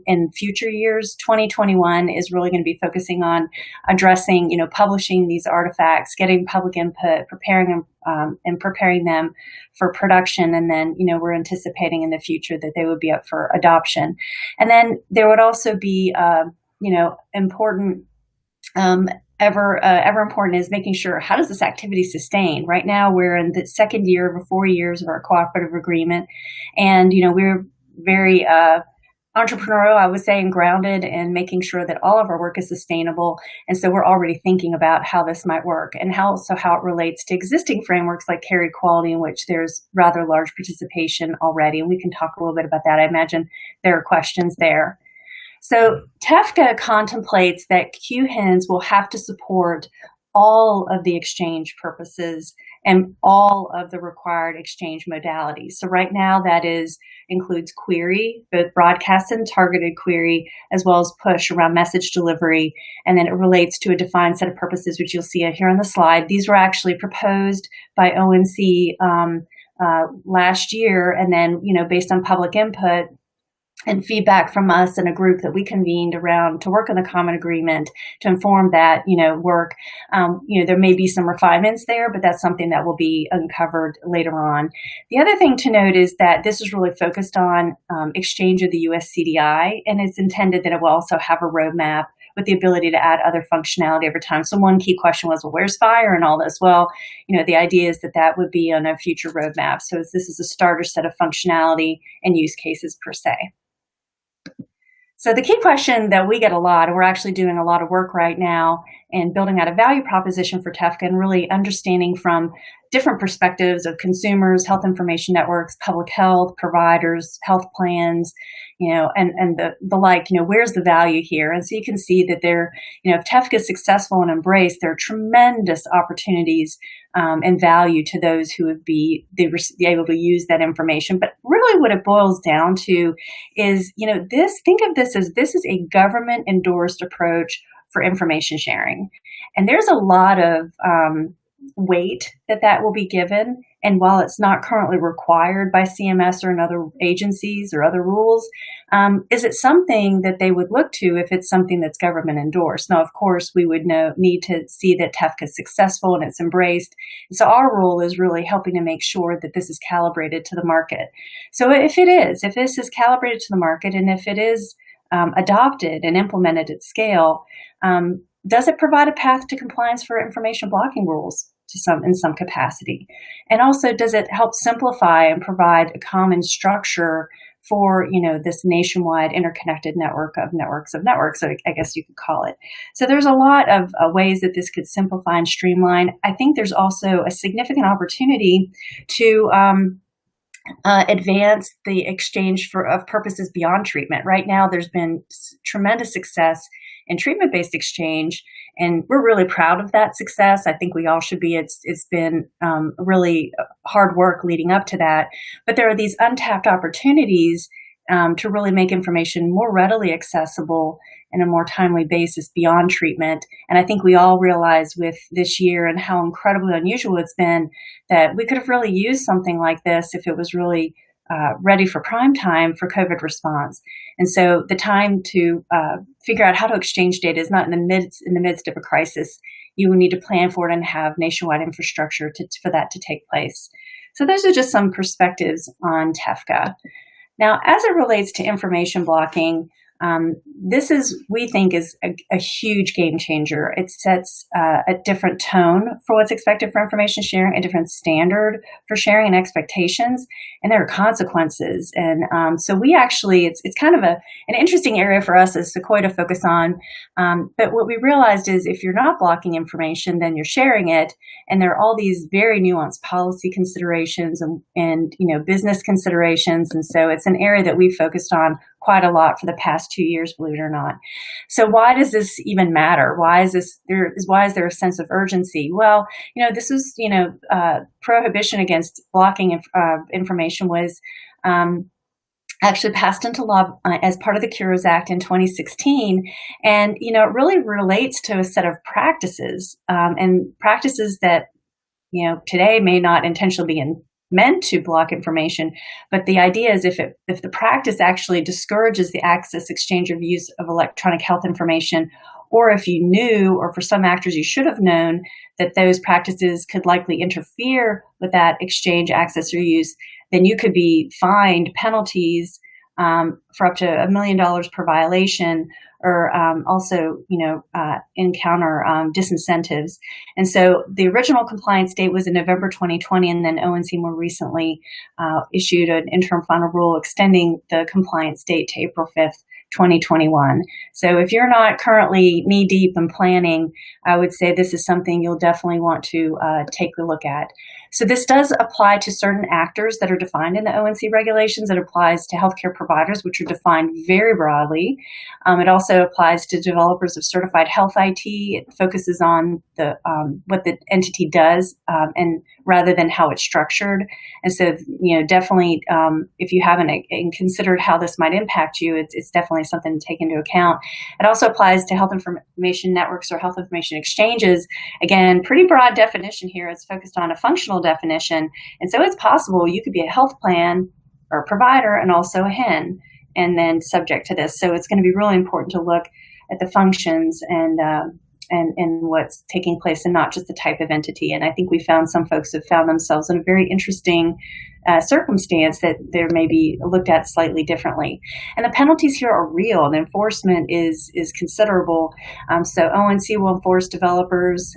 in future years. 2021 is really going to be focusing on addressing, publishing these artifacts, getting public input, preparing them, and preparing them for production. And then, we're anticipating in the future that they would be up for adoption. And then there would also be, important, ever important is making sure, how does this activity sustain? Right now, we're in the second year of 4 years of our cooperative agreement. And, we're very, entrepreneurial, I would say, and grounded in making sure that all of our work is sustainable. And so we're already thinking about how this might work and how it relates to existing frameworks like carried quality, in which there's rather large participation already. And we can talk a little bit about that. I imagine there are questions there. So Tesca contemplates that QHINs will have to support all of the exchange purposes and all of the required exchange modalities. So right now that includes query, both broadcast and targeted query, as well as push around message delivery. And then it relates to a defined set of purposes, which you'll see here on the slide. These were actually proposed by ONC last year. And then, based on public input and feedback from us and a group that we convened around to work on the common agreement to inform that, work. There may be some refinements there, but that's something that will be uncovered later on. The other thing to note is that this is really focused on exchange of the US CDI, and it's intended that it will also have a roadmap with the ability to add other functionality over time. So one key question was, well, where's FHIR and all this? Well, the idea is that would be on a future roadmap. So this is a starter set of functionality and use cases per se. So the key question that we get a lot, and we're actually doing a lot of work right now in building out a value proposition for Tesca and really understanding from different perspectives of consumers, health information networks, public health, providers, health plans, and the like, where's the value here? And so you can see that if Tesca is successful and embraced, there are tremendous opportunities and value to those who would be able to use that information. But really what it boils down to is, think of this as this is a government endorsed approach for information sharing. And there's a lot of weight that will be given. And while it's not currently required by CMS or in other agencies or other rules, is it something that they would look to if it's something that's government endorsed? Now, of course, we would need to see that Tesca is successful and it's embraced. And so our role is really helping to make sure that this is calibrated to the market. So if this is calibrated to the market, and if it is adopted and implemented at scale, does it provide a path to compliance for information blocking rules in some capacity? And also, does it help simplify and provide a common structure for, this nationwide interconnected network of networks, I guess you could call it. So there's a lot of ways that this could simplify and streamline. I think there's also a significant opportunity to advance the exchange of purposes beyond treatment. Right now, there's been tremendous success in treatment-based exchange, and we're really proud of that success. I think we all should be. It's been really hard work leading up to that. But there are these untapped opportunities to really make information more readily accessible in a more timely basis beyond treatment. And I think we all realize with this year and how incredibly unusual it's been that we could have really used something like this if it was really ready for prime time for COVID response. And so the time to figure out how to exchange data is not in the midst of a crisis. You will need to plan for it and have nationwide infrastructure for that to take place. So those are just some perspectives on TEFCA. Now, as it relates to information blocking, this we think is a huge game changer. It sets a different tone for what's expected for information sharing, a different standard for sharing and expectations, and there are consequences. And so we actually, it's kind of an interesting area for us as Sequoia to focus on. But what we realized is if you're not blocking information, then you're sharing it. And there are all these very nuanced policy considerations and business considerations. And so it's an area that we've focused on quite a lot for the past 2 years, believe it or not. So why does this even matter? Why is there a sense of urgency? Well, this was, prohibition against blocking information was actually passed into law as part of the Cures Act in 2016. And, it really relates to a set of practices and practices that, today may not intentionally be meant to block information, but the idea is if the practice actually discourages the access, exchange, or use of electronic health information, or if you knew, or for some actors you should have known, that those practices could likely interfere with that exchange, access, or use, then you could be fined penalties for up to $1 million per violation, or also, encounter disincentives. And so the original compliance date was in November 2020, and then ONC more recently issued an interim final rule extending the compliance date to April 5th, 2021. So if you're not currently knee-deep in planning, I would say this is something you'll definitely want to take a look at. So this does apply to certain actors that are defined in the ONC regulations. It applies to healthcare providers, which are defined very broadly. It also applies to developers of certified health IT. It focuses on the what the entity does and rather than how it's structured. And so, definitely, if you haven't considered how this might impact you, it's definitely something to take into account. It also applies to health information networks or health information exchanges. Again, pretty broad definition here. It's focused on a functional definition. And so it's possible you could be a health plan or a provider and also a HIN, and then subject to this. So it's going to be really important to look at the functions and what's taking place and not just the type of entity. And I think we found some folks have found themselves in a very interesting circumstance that there may be looked at slightly differently. And the penalties here are real, and enforcement is considerable. So ONC will enforce developers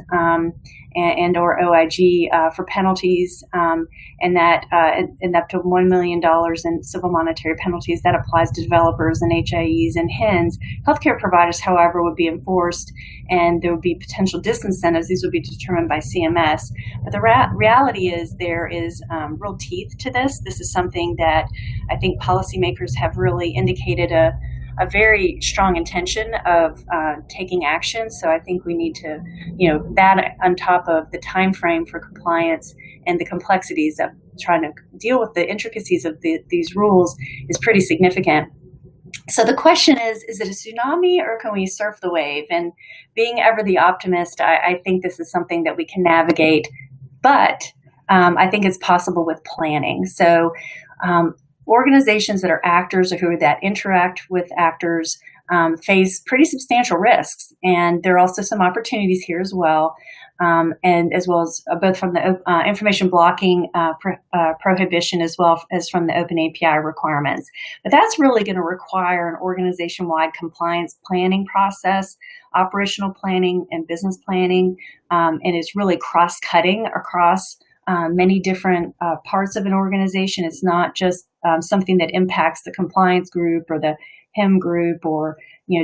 and or OIG for penalties, and that and up to $1 million in civil monetary penalties. That applies to developers and HIEs and HINs. Healthcare providers, however, would be enforced, and there would be potential disincentives. These would be determined by CMS. But the reality is there is real teeth to this. This is something that I think policymakers have really indicated a very strong intention of taking action. So I think we need to, that on top of the time frame for compliance and the complexities of trying to deal with the intricacies of these rules is pretty significant. So the question is it a tsunami or can we surf the wave? And being ever the optimist, I think this is something that we can navigate, but I think it's possible with planning. So organizations that are actors or who that interact with actors face pretty substantial risks. And there are also some opportunities here as well, and as well as both from the information blocking prohibition as well as from the open API requirements. But that's really going to require an organization-wide compliance planning process, operational planning and business planning, and it's really cross-cutting across many different parts of an organization. It's not just something that impacts the compliance group or the HIM group or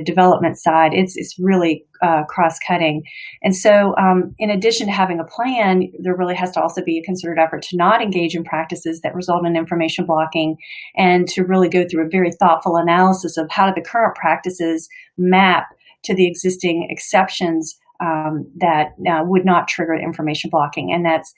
development side. It's really cross-cutting. And so in addition to having a plan, there really has to also be a concerted effort to not engage in practices that result in information blocking, and to really go through a very thoughtful analysis of how do the current practices map to the existing exceptions that would not trigger information blocking. And that's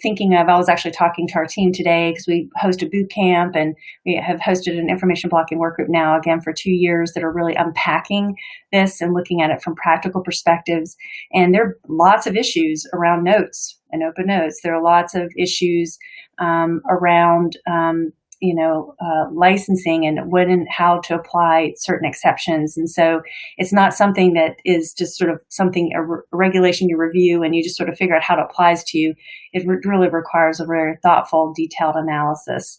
thinking of, I was actually talking to our team today because we host a boot camp, and we have hosted an information blocking work group now again for 2 years that are really unpacking this and looking at it from practical perspectives. And there are lots of issues around notes and open notes. There are lots of issues around licensing and when and how to apply certain exceptions. And so it's not something that is just sort of a regulation you review and you just sort of figure out how it applies to you. It really requires a very thoughtful, detailed analysis.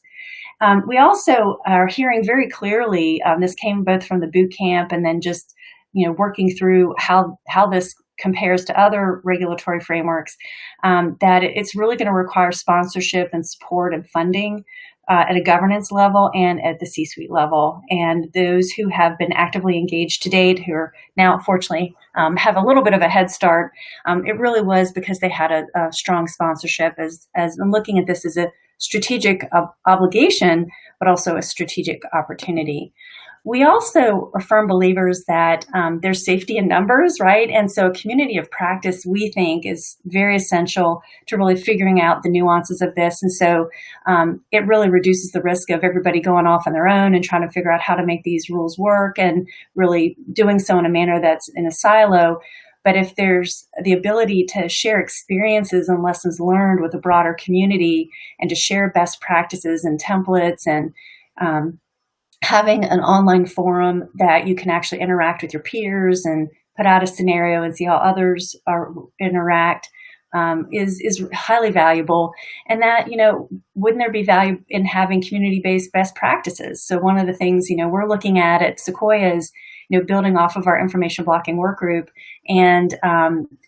We also are hearing very clearly, this came both from the boot camp and then just working through how this compares to other regulatory frameworks, that it's really going to require sponsorship and support and funding at a governance level and at the C-suite level. And those who have been actively engaged to date, who are now, fortunately, have a little bit of a head start, it really was because they had a strong sponsorship as I'm looking at this as a strategic obligation, but also a strategic opportunity. We also are firm believers that there's safety in numbers, right? And so a community of practice, we think, is very essential to really figuring out the nuances of this. And so it really reduces the risk of everybody going off on their own and trying to figure out how to make these rules work, and really doing so in a manner that's in a silo. But if there's the ability to share experiences and lessons learned with a broader community, and to share best practices and templates, and having an online forum that you can actually interact with your peers and put out a scenario and see how others interact is highly valuable. And that, wouldn't there be value in having community-based best practices? So one of the things, we're looking at Sequoia is, building off of our information blocking work group and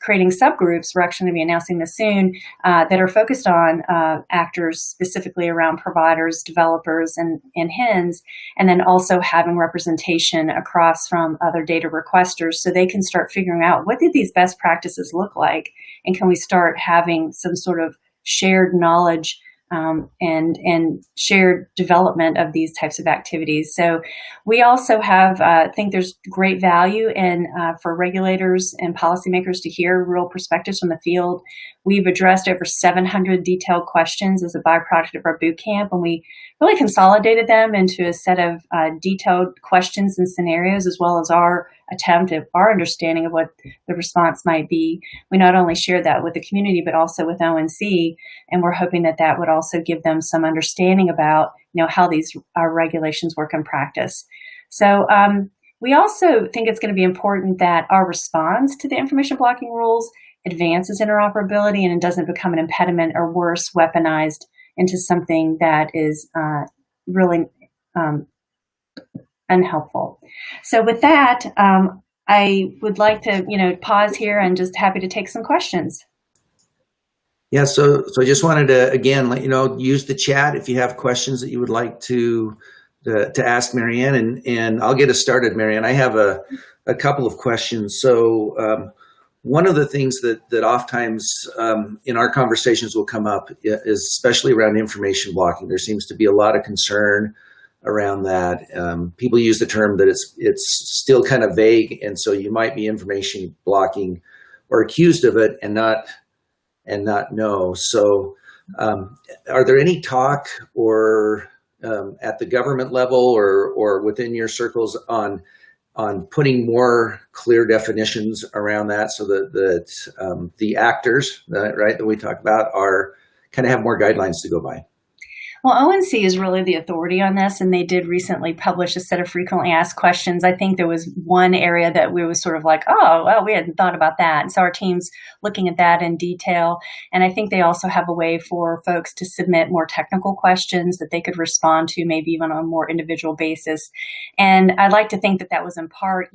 creating subgroups. We're actually going to be announcing this soon, that are focused on actors specifically around providers, developers, and HINs, and then also having representation across from other data requesters so they can start figuring out what did these best practices look like, and can we start having some sort of shared knowledge and shared development of these types of activities. So we also have, think there's great value in for regulators and policymakers to hear real perspectives from the field. We've addressed over 700 detailed questions as a byproduct of our boot camp, and we really consolidated them into a set of detailed questions and scenarios, as well as our attempt at our understanding of what the response might be. We not only shared that with the community, but also with ONC, and we're hoping that that would also give them some understanding about how these regulations work in practice. So we also think it's going to be important that our response to the information blocking rules advances interoperability, and it doesn't become an impediment or worse, weaponized into something that is really unhelpful. So with that, I would like to pause here and just happy to take some questions. Yeah, so I just wanted to again let you know, use the chat if you have questions that you would like to ask Marianne, and I'll get us started, Marianne. I have a couple of questions. So one of the things that oftentimes in our conversations will come up is especially around information blocking. There seems to be a lot of concern around that. People use the term that it's still kind of vague, and so you might be information blocking or accused of it and not know. So are there any talk or at the government level or within your circles on putting more clear definitions around that, so that the actors, right, that we talk about are kind of have more guidelines to go by? Well, ONC is really the authority on this, and they did recently publish a set of frequently asked questions. I think there was one area that we was sort of like, oh, well, we hadn't thought about that. And so our team's looking at that in detail. And I think they also have a way for folks to submit more technical questions that they could respond to, maybe even on a more individual basis. And I'd like to think that that was in part,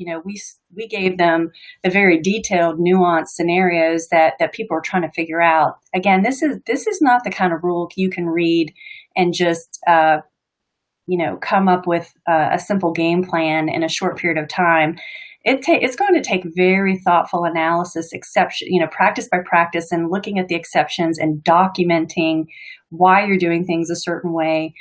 we gave them the very detailed, nuanced scenarios that people are trying to figure out. Again, this is not the kind of rule you can read and just, come up with a simple game plan in a short period of time. It's going to take very thoughtful analysis, practice by practice, and looking at the exceptions and documenting why you're doing things a certain way,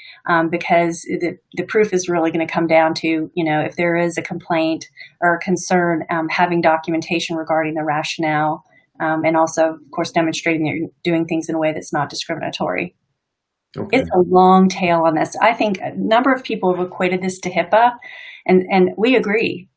because the proof is really going to come down to, if there is a complaint or a concern, having documentation regarding the rationale, and also, of course, demonstrating that you're doing things in a way that's not discriminatory. Okay. It's a long tail on this. I think a number of people have equated this to HIPAA, and we agree.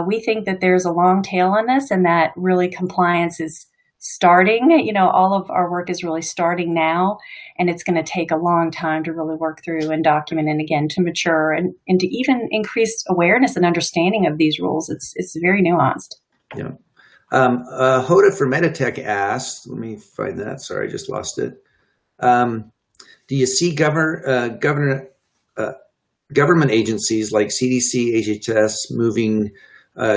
We think that there's a long tail on this, and that really compliance is starting. All of our work is really starting now, and it's going to take a long time to really work through and document, and again, to mature and to even increase awareness and understanding of these rules. It's very nuanced. Yeah. Hoda for Meditech asked, let me find that. Sorry, I just lost it. Do you see government agencies like CDC, HHS moving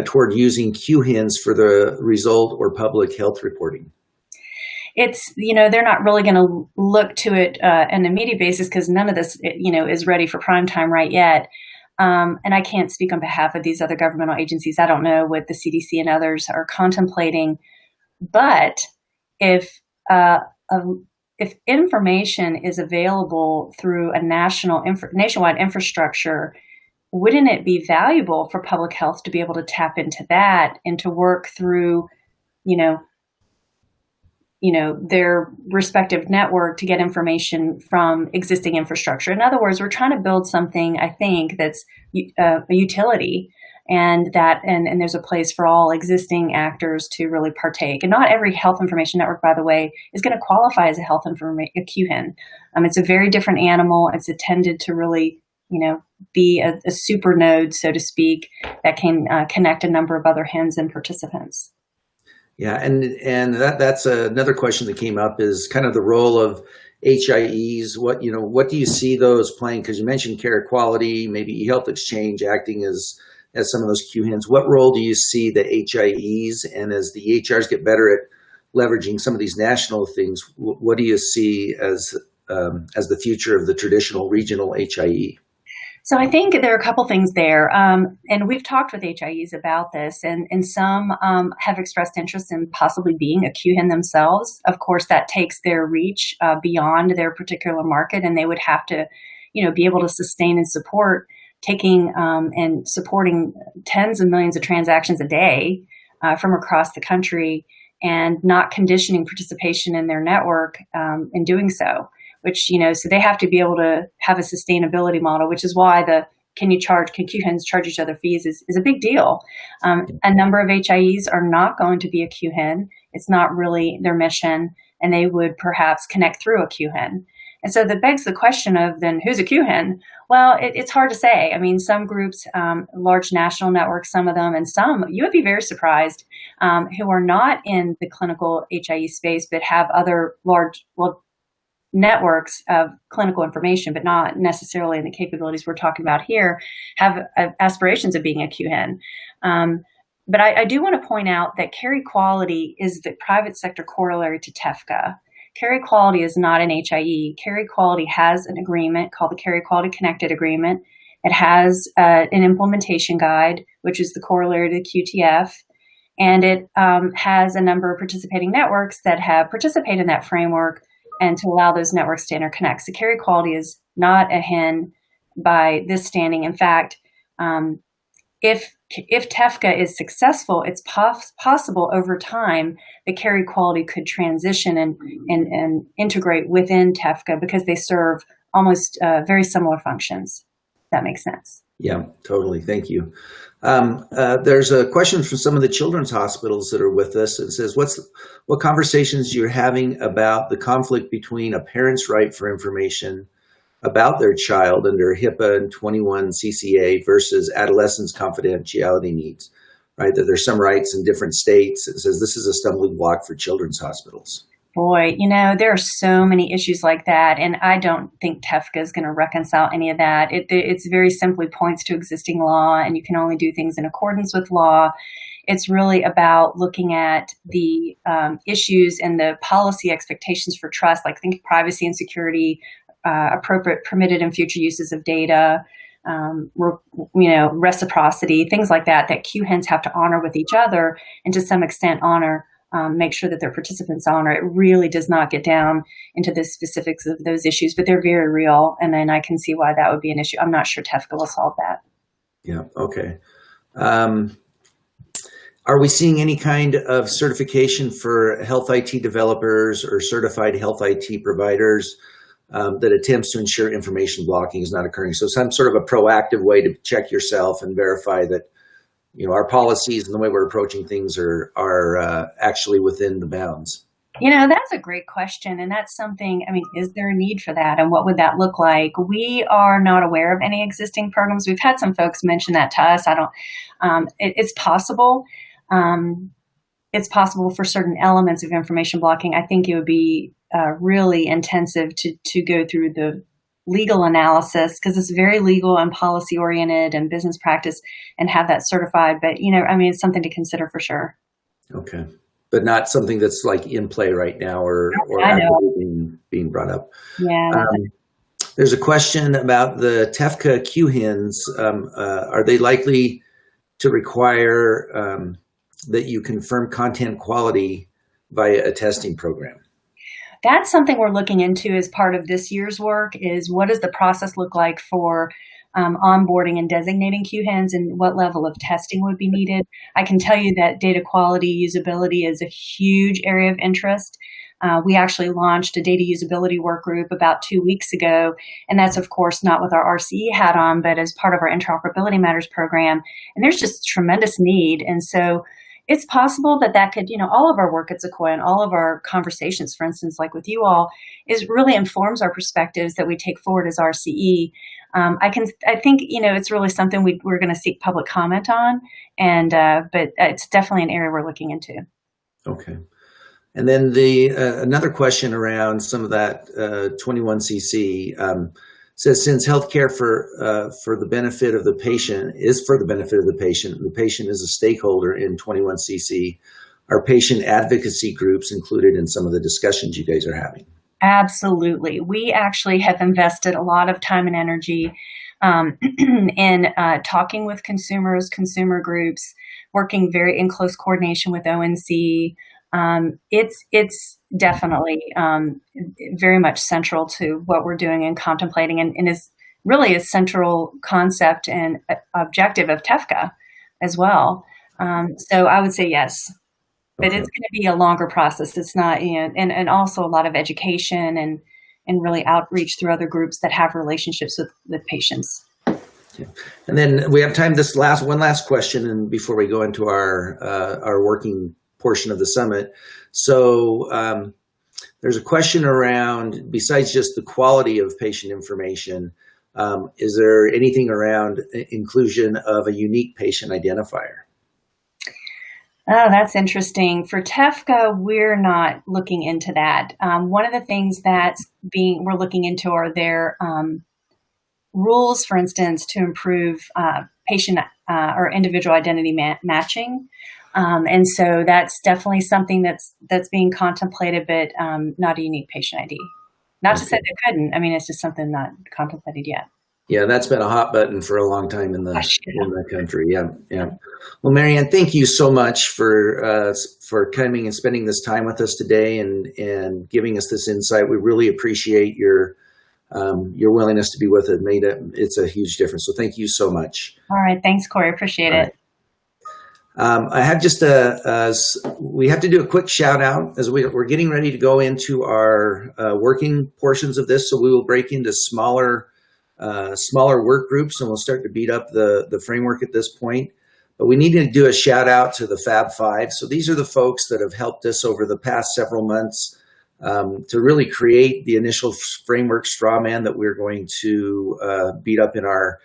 toward using QHINs for the result or public health reporting? It's, they're not really going to look to it on an immediate basis because none of this, is ready for prime time right yet. And I can't speak on behalf of these other governmental agencies. I don't know what the CDC and others are contemplating. But if information is available through a nationwide infrastructure, wouldn't it be valuable for public health to be able to tap into that and to work through, their respective network to get information from existing infrastructure? In other words, we're trying to build something, I think, that's a utility, and there's a place for all existing actors to really partake. And not every health information network, by the way, is going to qualify as a QHIN. It's a very different animal. It's intended to really, be a super node, so to speak, that can connect a number of other HINs and participants. Yeah, and that's another question that came up, is kind of the role of HIEs. What do you see those playing? Because you mentioned care equality, maybe eHealth Exchange acting as some of those QHINs. What role do you see the HIEs, and as the EHRs get better at leveraging some of these national things, what do you see as the future of the traditional regional HIE? So I think there are a couple things there, and we've talked with HIEs about this, and some have expressed interest in possibly being a QHIN themselves. Of course, that takes their reach beyond their particular market, and they would have to, be able to sustain and support taking and supporting tens of millions of transactions a day from across the country, and not conditioning participation in their network in doing so. Which, so they have to be able to have a sustainability model, which is why can QHINs charge each other fees is a big deal. A number of HIEs are not going to be a QHIN. It's not really their mission, and they would perhaps connect through a QHIN. And so that begs the question of, then who's a QHIN? Well, it's hard to say. I mean, some groups, large national networks, some of them, and some, you would be very surprised, who are not in the clinical HIE space, but have other networks of clinical information, but not necessarily in the capabilities we're talking about here, have aspirations of being a QHIN. But I do want to point out that care equality is the private sector corollary to Tesca. Care equality is not an HIE. Care equality has an agreement called the Care Equality Connected Agreement. It has an implementation guide, which is the corollary to the QTF. And it has a number of participating networks that have participated in that framework, and to allow those networks to interconnect. So care equality is not a HIN by this standing. In fact, if Tesca is successful, it's possible over time that care equality could transition and integrate within Tesca, because they serve almost very similar functions. That makes sense. Yeah, totally. Thank you. There's a question from some of the children's hospitals that are with us. It says, what conversations you're having about the conflict between a parent's right for information about their child under HIPAA and 21 CCA versus adolescents' confidentiality needs, right? That there's some rights in different states. It says this is a stumbling block for children's hospitals. Boy, there are so many issues like that, and I don't think Tesca is going to reconcile any of that. It's very simply points to existing law, and you can only do things in accordance with law. It's really about looking at the issues and the policy expectations for trust, like think privacy and security, appropriate, permitted, and future uses of data, reciprocity, things like that QHINs have to honor with each other, and to some extent make sure that their participants honor. It really does not get down into the specifics of those issues, but they're very real, and then I can see why that would be an issue. I'm not sure Tesca will solve that. Yeah. Okay. Are we seeing any kind of certification for health IT developers or certified health IT providers that attempts to ensure information blocking is not occurring? So some sort of a proactive way to check yourself and verify that, our policies and the way we're approaching things are actually within the bounds. That's a great question. And that's something, is there a need for that? And what would that look like? We are not aware of any existing programs. We've had some folks mention that to us. It's possible. It's possible for certain elements of information blocking. I think it would be really intensive to go through the legal analysis, because it's very legal and policy oriented and business practice, and have that certified. But, it's something to consider for sure. Okay. But not something that's like in play right now or being brought up. Yeah. There's a question about the TEFCA QHINs. Are they likely to require that you confirm content quality via a testing program? That's something we're looking into as part of this year's work, is what does the process look like for onboarding and designating QHINs, and what level of testing would be needed. I can tell you that data quality usability is a huge area of interest. We actually launched a data usability work group about 2 weeks ago, and that's of course not with our RCE hat on, but as part of our Interoperability Matters program. And there's just tremendous need. And so it's possible that could, all of our work at Sequoia and all of our conversations, for instance, like with you all, is really informs our perspectives that we take forward as RCE. I think, it's really something we're going to seek public comment on, but it's definitely an area we're looking into. Okay. And then another question around some of that 21cc says, since healthcare for the benefit of the patient is for the benefit of the patient is a stakeholder in 21cc, are patient advocacy groups included in some of the discussions you guys are having? Absolutely. We actually have invested a lot of time and energy in talking with consumers, consumer groups, working very in close coordination with ONC. It's definitely very much central to what we're doing and contemplating, and is really a central concept and objective of TEFCA as well. So I would say yes. But okay. It's going to be a longer process. It's not, and also a lot of education and really outreach through other groups that have relationships with patients. Yeah. And then we have time one last question, and before we go into our working portion of the summit. So there's a question around, besides just the quality of patient information, is there anything around inclusion of a unique patient identifier? Oh, that's interesting. For TEFCA, we're not looking into that. One of the things we're looking into are their rules, for instance, to improve patient or individual identity matching. And so that's definitely something that's being contemplated, but not a unique patient ID. Not to say they couldn't. It's just something not contemplated yet. Yeah, that's been a hot button for a long time in the country. Yeah. Well, Marianne, thank you so much for coming and spending this time with us today and giving us this insight. We really appreciate your willingness to be with us. It's a huge difference. So thank you so much. All right, thanks, Corey. Appreciate it. I have just we have to do a quick shout out as we're getting ready to go into our working portions of this. So we will break into smaller work groups, and we'll start to beat up the framework at this point. But we need to do a shout out to the Fab Five. So these are the folks that have helped us over the past several months to really create the initial framework straw man that we're going to beat up in our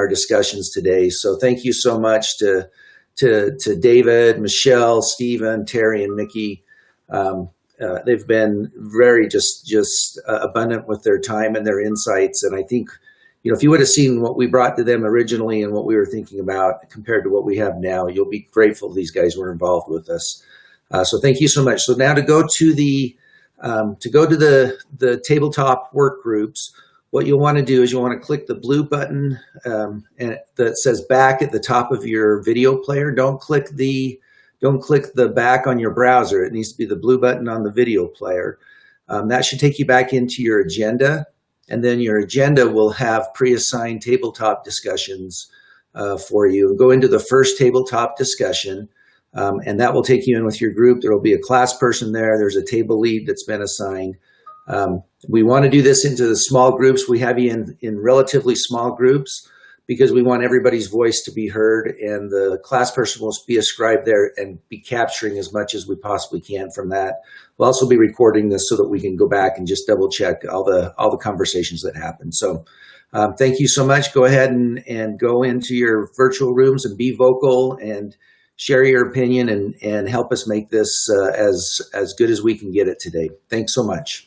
discussions today. So thank you so much to David, Michelle, Stephen, Terry, and Mickey. They've been very just abundant with their time and their insights. And I think, if you would have seen what we brought to them originally and what we were thinking about compared to what we have now, you'll be grateful these guys were involved with us. So thank you so much. So now to go to the tabletop work groups, what you'll want to do is you'll want to click the blue button and that says back at the top of your video player. Don't click the back on your browser. It needs to be the blue button on the video player. That should take you back into your agenda. And then your agenda will have pre-assigned tabletop discussions for you. Go into the first tabletop discussion, and that will take you in with your group. There will be a class person there. There's a table lead that's been assigned. We want to do this into the small groups. We have you in relatively small groups because we want everybody's voice to be heard, and the class person will be ascribed there and be capturing as much as we possibly can from that. We'll also be recording this so that we can go back and just double check all the conversations that happen. So thank you so much. Go ahead and go into your virtual rooms and be vocal and share your opinion and help us make this as good as we can get it today. Thanks so much.